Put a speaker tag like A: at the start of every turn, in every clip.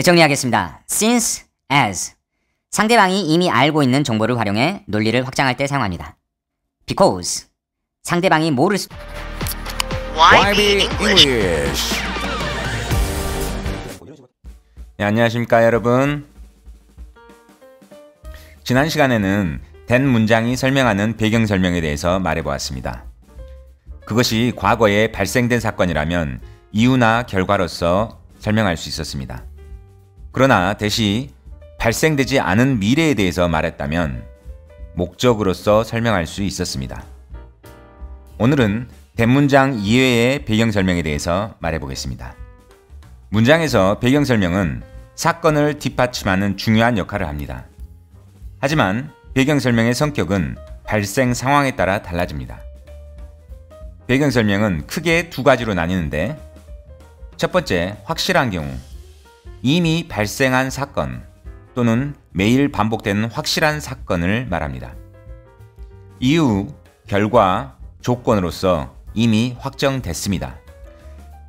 A: 정리하겠습니다. since, as. 상대방이 이미 알고 있는 정보를 활용해 논리를 확장할 때 사용합니다. because. 상대방이 모를 수...
B: YB English.
C: 네, 안녕하십니까 여러분. 지난 시간에는 된 문장이 설명하는 배경 설명에 대해서 말해보았습니다. 그것이 과거에 발생된 사건이라면 이유나 결과로서 설명할 수 있었습니다. 그러나 대시 발생되지 않은 미래에 대해서 말했다면 목적으로서 설명할 수 있었습니다. 오늘은 대문장 이외의 배경 설명에 대해서 말해보겠습니다. 문장에서 배경 설명은 사건을 뒷받침하는 중요한 역할을 합니다. 하지만 배경 설명의 성격은 발생 상황에 따라 달라집니다. 배경 설명은 크게 두 가지로 나뉘는데, 첫 번째, 확실한 경우, 이미 발생한 사건 또는 매일 반복되는 확실한 사건을 말합니다. 이유, 결과, 조건으로서 이미 확정됐습니다.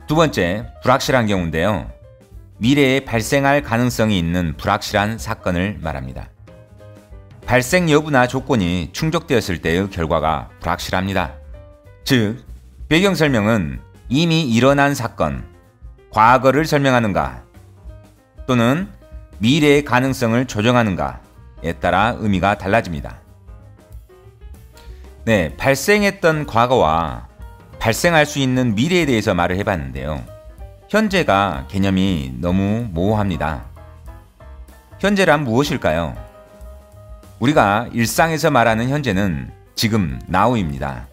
C: 두 번째, 불확실한 경우인데요. 미래에 발생할 가능성이 있는 불확실한 사건을 말합니다. 발생 여부나 조건이 충족되었을 때의 결과가 불확실합니다. 즉, 배경 설명은 이미 일어난 사건, 과거를 설명하는가 또는 미래의 가능성을 조정하는가에 따라 의미가 달라집니다. 네, 발생했던 과거와 발생할 수 있는 미래에 대해서 말을 해봤는데요. 현재가 개념이 너무 모호합니다. 현재란 무엇일까요? 우리가 일상에서 말하는 현재는 지금, now입니다.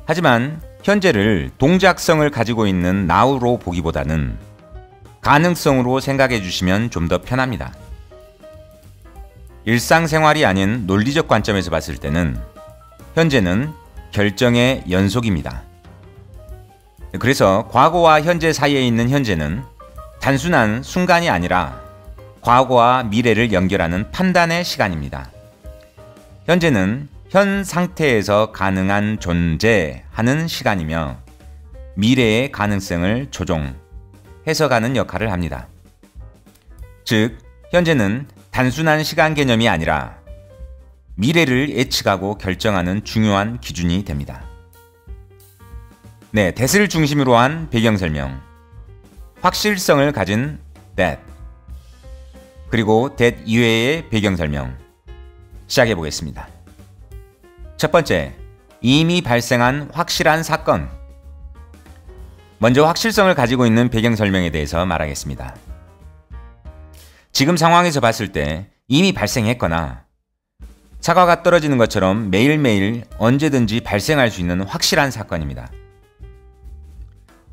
C: 하지만 현재를 동작성을 가지고 있는 now로 보기보다는 가능성으로 생각해 주시면 좀 더 편합니다. 일상생활이 아닌 논리적 관점에서 봤을 때는 현재는 결정의 연속입니다. 그래서 과거와 현재 사이에 있는 현재는 단순한 순간이 아니라 과거와 미래를 연결하는 판단의 시간입니다. 현재는 현 상태에서 가능한 존재하는 시간이며 미래의 가능성을 조종, 해석하는 역할을 합니다. 즉, 현재는 단순한 시간 개념이 아니라 미래를 예측하고 결정하는 중요한 기준이 됩니다. 네, that을 중심으로 한 배경 설명, 확실성을 가진 that, 그리고 that 이외의 배경 설명 시작해 보겠습니다. 첫 번째, 이미 발생한 확실한 사건. 먼저 확실성을 가지고 있는 배경 설명에 대해서 말하겠습니다. 지금 상황에서 봤을 때 이미 발생했거나 사과가 떨어지는 것처럼 매일매일 언제든지 발생할 수 있는 확실한 사건입니다.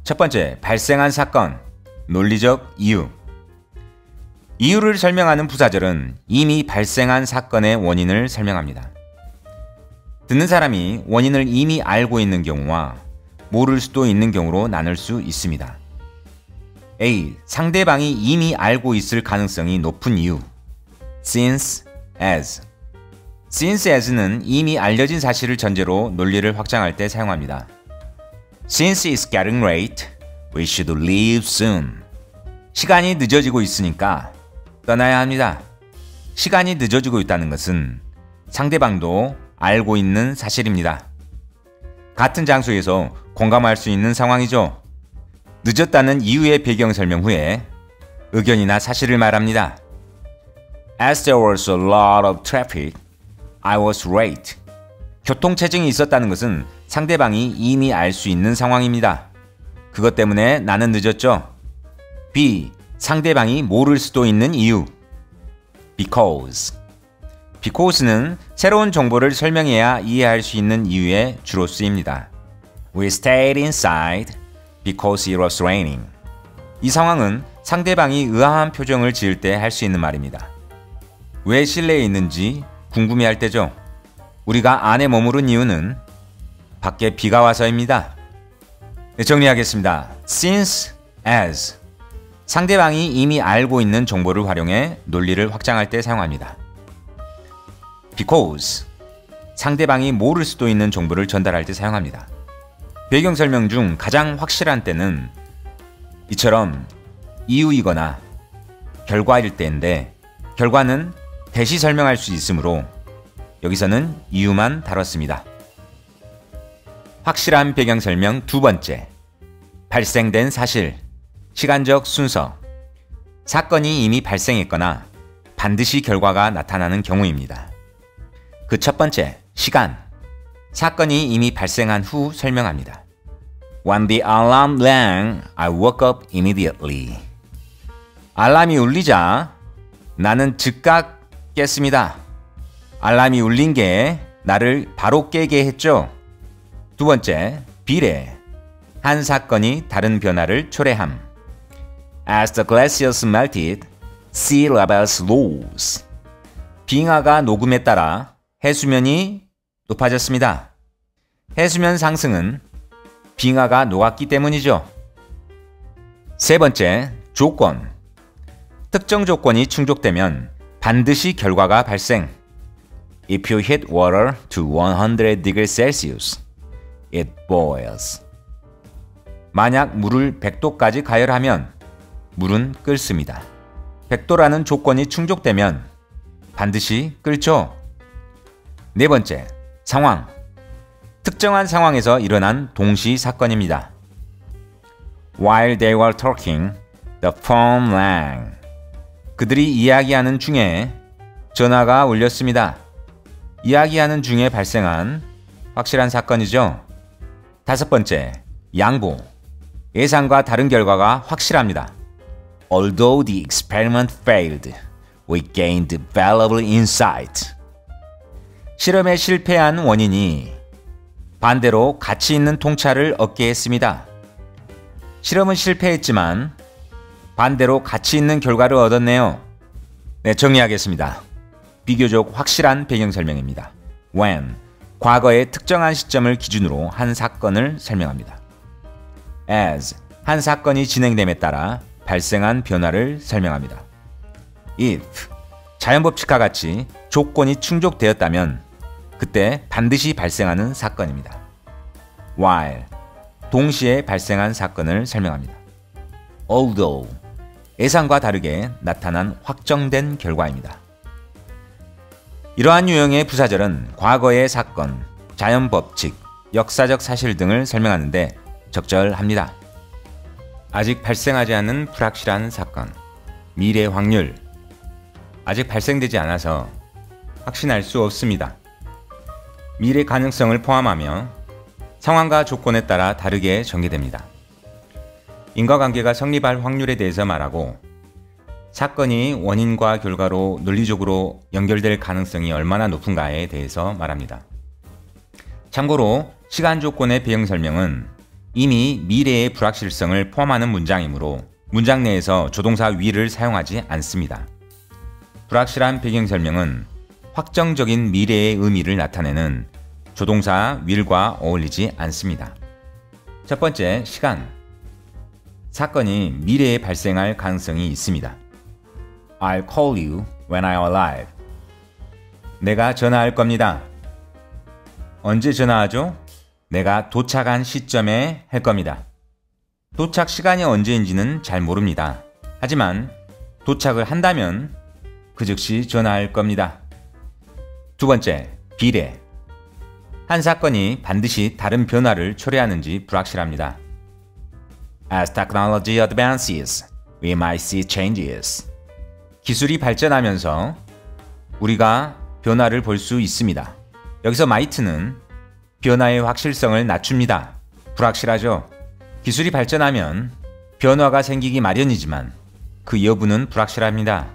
C: 첫 번째, 발생한 사건, 논리적 이유. 이유를 설명하는 부사절은 이미 발생한 사건의 원인을 설명합니다. 듣는 사람이 원인을 이미 알고 있는 경우와 모를 수도 있는 경우로 나눌 수 있습니다. A. 상대방이 이미 알고 있을 가능성이 높은 이유. since, as. since as는 이미 알려진 사실을 전제로 논리를 확장할 때 사용합니다. Since it's getting late, we should leave soon. 시간이 늦어지고 있으니까 떠나야 합니다. 시간이 늦어지고 있다는 것은 상대방도 알고 있는 사실입니다. 같은 장소에서 공감할 수 있는 상황이죠. 늦었다는 이유의 배경 설명 후에 의견이나 사실을 말합니다. As there was a lot of traffic, I was late. 교통체증이 있었다는 것은 상대방이 이미 알 수 있는 상황입니다. 그것 때문에 나는 늦었죠. B. 상대방이 모를 수도 있는 이유. Because. Because는 새로운 정보를 설명해야 이해할 수 있는 이유에 주로 쓰입니다. We stayed inside because it was raining. 이 상황은 상대방이 의아한 표정을 지을 때 할 수 있는 말입니다. 왜 실내에 있는지 궁금해할 때죠. 우리가 안에 머무른 이유는 밖에 비가 와서입니다. 네, 정리하겠습니다. Since, as. 상대방이 이미 알고 있는 정보를 활용해 논리를 확장할 때 사용합니다. Because. 상대방이 모를 수도 있는 정보를 전달할 때 사용합니다. 배경 설명 중 가장 확실한 때는 이처럼 이유이거나 결과일 때인데 결과는 대시 설명할 수 있으므로 여기서는 이유만 다뤘습니다. 확실한 배경 설명 두 번째. 발생된 사실, 시간적 순서. 사건이 이미 발생했거나 반드시 결과가 나타나는 경우입니다. 그 첫 번째, 시간. 사건이 이미 발생한 후 설명합니다. When the alarm rang, I woke up immediately. 알람이 울리자 나는 즉각 깼습니다. 알람이 울린 게 나를 바로 깨게 했죠. 두 번째, 비례. 한 사건이 다른 변화를 초래함. As the glaciers melted, sea levels rose. 빙하가 녹음에 따라 해수면이 높아졌습니다. 해수면 상승은 빙하가 녹았기 때문이죠. 세 번째, 조건. 특정 조건이 충족되면 반드시 결과가 발생. If you heat water to 100 degrees Celsius, it boils. 만약 물을 100도까지 가열하면 물은 끓습니다. 100도라는 조건이 충족되면 반드시 끓죠. 네 번째, 상황. 특정한 상황에서 일어난 동시 사건입니다. While they were talking, the phone rang. 그들이 이야기하는 중에 전화가 울렸습니다. 이야기하는 중에 발생한 확실한 사건이죠. 다섯 번째, 양보. 예상과 다른 결과가 확실합니다. Although the experiment failed, we gained valuable insight. 실험에 실패한 원인이 반대로 가치 있는 통찰을 얻게 했습니다. 실험은 실패했지만 반대로 가치 있는 결과를 얻었네요. 네, 정리하겠습니다. 비교적 확실한 배경 설명입니다. When, 과거의 특정한 시점을 기준으로 한 사건을 설명합니다. As, 한 사건이 진행됨에 따라 발생한 변화를 설명합니다. If, 자연법칙과 같이 조건이 충족되었다면 그때 반드시 발생하는 사건입니다. While, 동시에 발생한 사건을 설명합니다. Although, 예상과 다르게 나타난 확정된 결과입니다. 이러한 유형의 부사절은 과거의 사건, 자연법칙, 역사적 사실 등을 설명하는데 적절합니다. 아직 발생하지 않은 불확실한 사건, 미래 확률. 아직 발생되지 않아서 확신할 수 없습니다. 미래 가능성을 포함하며 상황과 조건에 따라 다르게 전개됩니다. 인과관계가 성립할 확률에 대해서 말하고 사건이 원인과 결과로 논리적으로 연결될 가능성이 얼마나 높은가에 대해서 말합니다. 참고로 시간 조건의 배경 설명은 이미 미래의 불확실성을 포함하는 문장이므로 문장 내에서 조동사 will을 사용하지 않습니다. 불확실한 배경 설명은 확정적인 미래의 의미를 나타내는 조동사 will과 어울리지 않습니다. 첫 번째, 시간. 사건이 미래에 발생할 가능성이 있습니다. I'll call you when I arrive. 내가 전화할 겁니다. 언제 전화하죠? 내가 도착한 시점에 할 겁니다. 도착 시간이 언제인지는 잘 모릅니다. 하지만 도착을 한다면 그 즉시 전화할 겁니다. 두 번째, 비례. 한 사건이 반드시 다른 변화를 초래하는지 불확실합니다. As technology advances, we might see changes. 기술이 발전하면서 우리가 변화를 볼 수 있습니다. 여기서 might는 변화의 확실성을 낮춥니다. 불확실하죠? 기술이 발전하면 변화가 생기기 마련이지만 그 여부는 불확실합니다.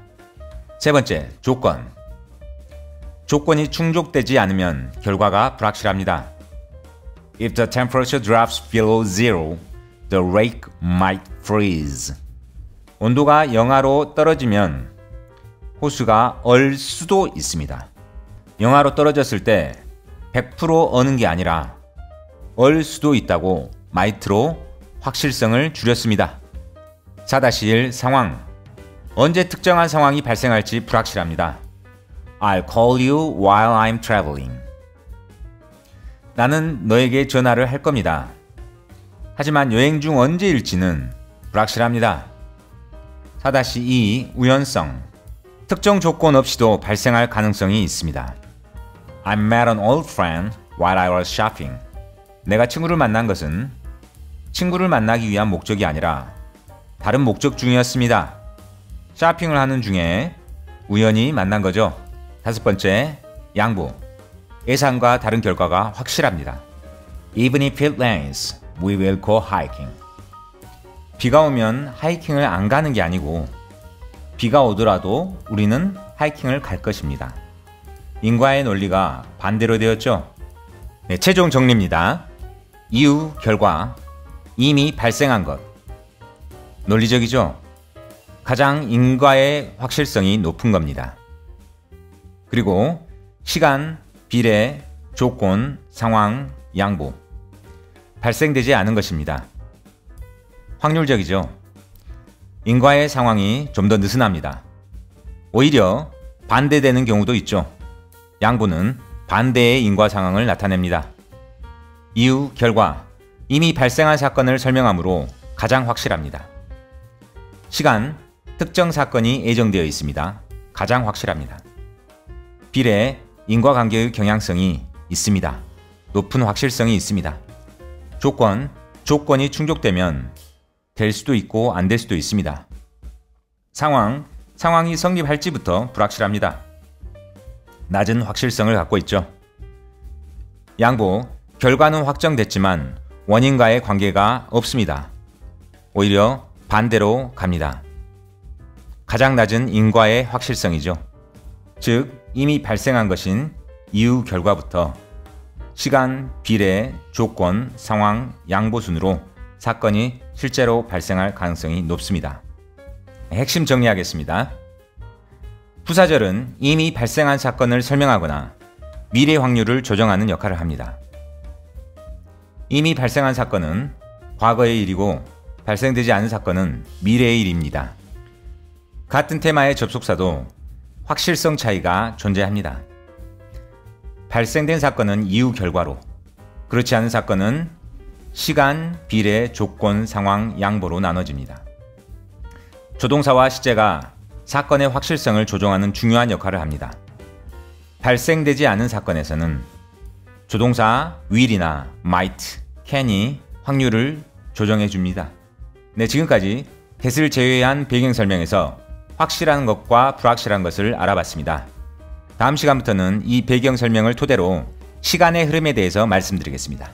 C: 세 번째, 조건. 조건이 충족되지 않으면 결과가 불확실합니다. If the temperature drops below zero, the lake might freeze. 온도가 영하로 떨어지면 호수가 얼 수도 있습니다. 영하로 떨어졌을 때 100% 어는 게 아니라 얼 수도 있다고 might로 확실성을 줄였습니다. 4-1 상황. 언제 특정한 상황이 발생할지 불확실합니다. I'll call you while I'm traveling. 나는 너에게 전화를 할 겁니다. 하지만 여행 중 언제일지는 불확실합니다. 4-2 우연성. 특정 조건 없이도 발생할 가능성이 있습니다. I met an old friend while I was shopping. 내가 친구를 만난 것은 친구를 만나기 위한 목적이 아니라 다른 목적 중이었습니다. 쇼핑을 하는 중에 우연히 만난 거죠. 5번째, 양보. 예상과 다른 결과가 확실합니다. Even if it rains, we will go hiking. 비가 오면 하이킹을 안 가는 게 아니고 비가 오더라도 우리는 하이킹을 갈 것입니다. 인과의 논리가 반대로 되었죠. 네, 최종 정리입니다. 이유, 결과, 이미 발생한 것. 논리적이죠? 가장 인과의 확실성이 높은 겁니다. 그리고 시간, 비례, 조건, 상황, 양보. 발생되지 않은 것입니다. 확률적이죠? 인과의 상황이 좀 더 느슨합니다. 오히려 반대되는 경우도 있죠. 양보는 반대의 인과 상황을 나타냅니다. 이유, 결과, 이미 발생한 사건을 설명하므로 가장 확실합니다. 시간, 특정 사건이 예정되어 있습니다. 가장 확실합니다. 비례, 인과관계의 경향성이 있습니다. 높은 확실성이 있습니다. 조건, 조건이 충족되면 될 수도 있고 안 될 수도 있습니다. 상황, 상황이 성립할지부터 불확실합니다. 낮은 확실성을 갖고 있죠. 양보, 결과는 확정됐지만 원인과의 관계가 없습니다. 오히려 반대로 갑니다. 가장 낮은 인과의 확실성이죠. 즉, 이미 발생한 것인 이유, 결과부터 시간, 비례, 조건, 상황, 양보 순으로 사건이 실제로 발생할 가능성이 높습니다. 핵심 정리하겠습니다. 부사절은 이미 발생한 사건을 설명하거나 미래 확률을 조정하는 역할을 합니다. 이미 발생한 사건은 과거의 일이고 발생되지 않은 사건은 미래의 일입니다. 같은 테마의 접속사도 확실성 차이가 존재합니다. 발생된 사건은 이유, 결과로, 그렇지 않은 사건은 시간, 비례, 조건, 상황, 양보로 나눠집니다. 조동사와 시제가 사건의 확실성을 조정하는 중요한 역할을 합니다. 발생되지 않은 사건에서는 조동사 will이나 might, can이 확률을 조정해 줍니다. 네, 지금까지 that을 제외한 배경 설명에서 확실한 것과 불확실한 것을 알아봤습니다. 다음 시간부터는 이 배경 설명을 토대로 시간의 흐름에 대해서 말씀드리겠습니다.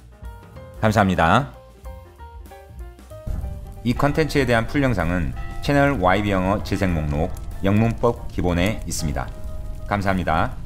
C: 감사합니다. 이 컨텐츠에 대한 풀 영상은 채널 YB 영어 재생 목록 영문법 기본에 있습니다. 감사합니다.